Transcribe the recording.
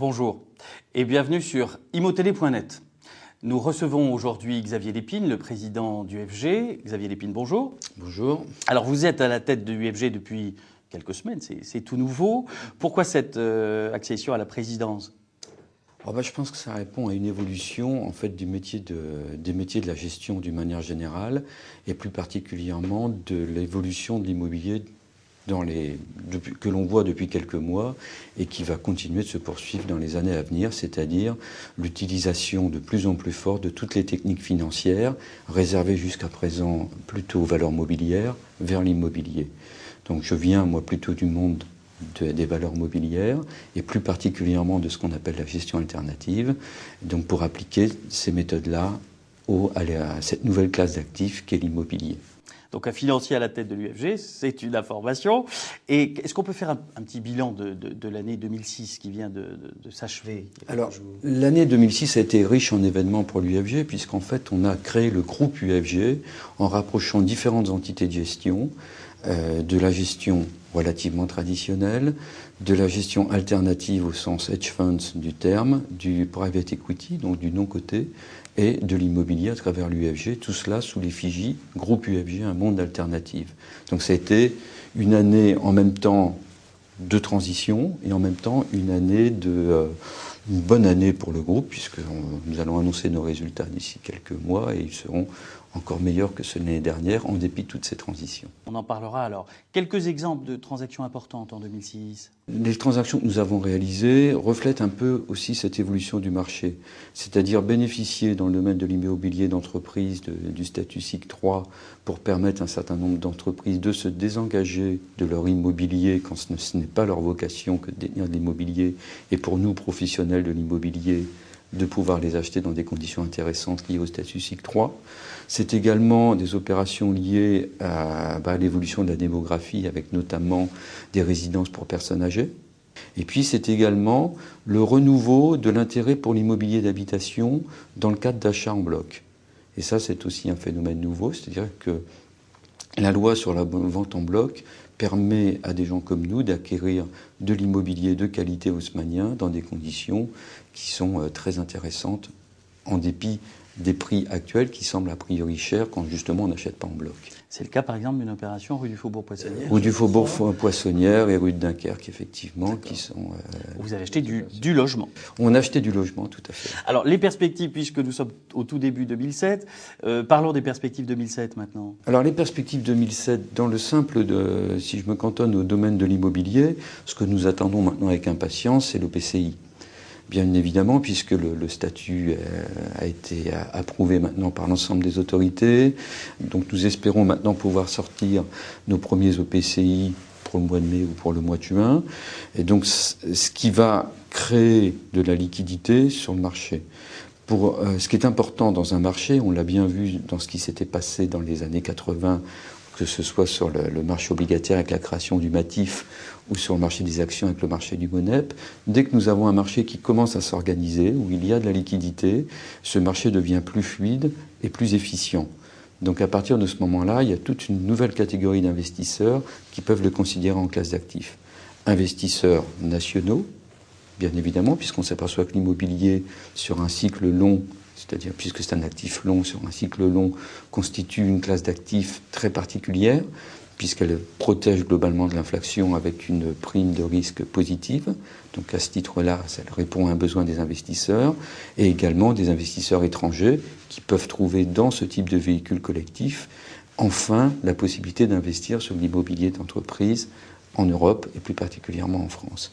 Bonjour et bienvenue sur imotélé.net. Nous recevons aujourd'hui Xavier Lépine, le président du UFG. Xavier Lépine, bonjour. Bonjour. Alors vous êtes à la tête de l'UFG depuis quelques semaines, c'est tout nouveau. Pourquoi cette accession à la présidence ? Je pense que ça répond à une évolution en fait, des métiers de la gestion d'une manière générale et plus particulièrement de l'évolution de l'immobilier que l'on voit depuis quelques mois et qui va continuer de se poursuivre dans les années à venir, c'est-à-dire l'utilisation de plus en plus forte de toutes les techniques financières réservées jusqu'à présent plutôt aux valeurs mobilières vers l'immobilier. Donc je viens moi plutôt du monde des valeurs mobilières et plus particulièrement de ce qu'on appelle la gestion alternative, donc pour appliquer ces méthodes-là à cette nouvelle classe d'actifs qu'est l'immobilier. Donc un financier à la tête de l'UFG, c'est une information. Et est-ce qu'on peut faire un petit bilan de l'année 2006 qui vient de s'achever ? Alors, l'année 2006 a été riche en événements pour l'UFG, puisqu'en fait, on a créé le groupe UFG en rapprochant différentes entités de gestion, de la gestion relativement traditionnelle, de la gestion alternative au sens hedge funds du terme, du private equity, donc du non-coté, et de l'immobilier à travers l'UFG, tout cela sous l'effigie groupe UFG, un monde alternatif. Donc ça a été une année en même temps de transition et en même temps une bonne année pour le groupe, puisque nous allons annoncer nos résultats d'ici quelques mois et ils seront encore meilleurs que ceux de l'année dernière, en dépit de toutes ces transitions. On en parlera alors. Quelques exemples de transactions importantes en 2006 ? Les transactions que nous avons réalisées reflètent un peu aussi cette évolution du marché, c'est-à-dire bénéficier dans le domaine de l'immobilier d'entreprise du statut SIC 3 pour permettre à un certain nombre d'entreprises de se désengager de leur immobilier quand ce n'est pas leur vocation que de détenir de l'immobilier, et pour nous, professionnels de l'immobilier, de pouvoir les acheter dans des conditions intéressantes liées au statut SIC 3. C'est également des opérations liées à l'évolution de la démographie, avec notamment des résidences pour personnes âgées. Et puis c'est également le renouveau de l'intérêt pour l'immobilier d'habitation dans le cadre d'achats en bloc. Et ça, c'est aussi un phénomène nouveau, c'est-à-dire que la loi sur la vente en bloc permet à des gens comme nous d'acquérir de l'immobilier de qualité haussmannien dans des conditions qui sont très intéressantes, en dépit des prix actuels qui semblent a priori chers quand justement on n'achète pas en bloc. C'est le cas par exemple d'une opération rue du Faubourg-Poissonnière. Rue du Faubourg-Poissonnière et rue de Dunkerque, effectivement, qui sont... Vous avez acheté du logement. On a acheté du logement, tout à fait. Alors les perspectives, puisque nous sommes au tout début 2007, parlons des perspectives 2007 maintenant. Alors les perspectives 2007, dans le simple si je me cantonne au domaine de l'immobilier, ce que nous attendons maintenant avec impatience, c'est le PCI. Bien évidemment, puisque le statut a été approuvé maintenant par l'ensemble des autorités. Donc nous espérons maintenant pouvoir sortir nos premiers OPCI pour le mois de mai ou pour le mois de juin. Et donc ce qui va créer de la liquidité sur le marché. Ce qui est important dans un marché, on l'a bien vu dans ce qui s'était passé dans les années 80, que ce soit sur le marché obligataire avec la création du MATIF ou sur le marché des actions avec le marché du MONEP, dès que nous avons un marché qui commence à s'organiser, où il y a de la liquidité, ce marché devient plus fluide et plus efficient. Donc à partir de ce moment-là, il y a toute une nouvelle catégorie d'investisseurs qui peuvent le considérer en classe d'actifs. Investisseurs nationaux, bien évidemment, puisqu'on s'aperçoit que l'immobilier, sur un cycle long, c'est-à-dire puisque c'est un actif long, sur un cycle long, constitue une classe d'actifs très particulière, puisqu'elle protège globalement de l'inflation avec une prime de risque positive. Donc à ce titre-là, ça répond à un besoin des investisseurs, et également des investisseurs étrangers qui peuvent trouver dans ce type de véhicule collectif, enfin, la possibilité d'investir sur l'immobilier d'entreprise en Europe et plus particulièrement en France.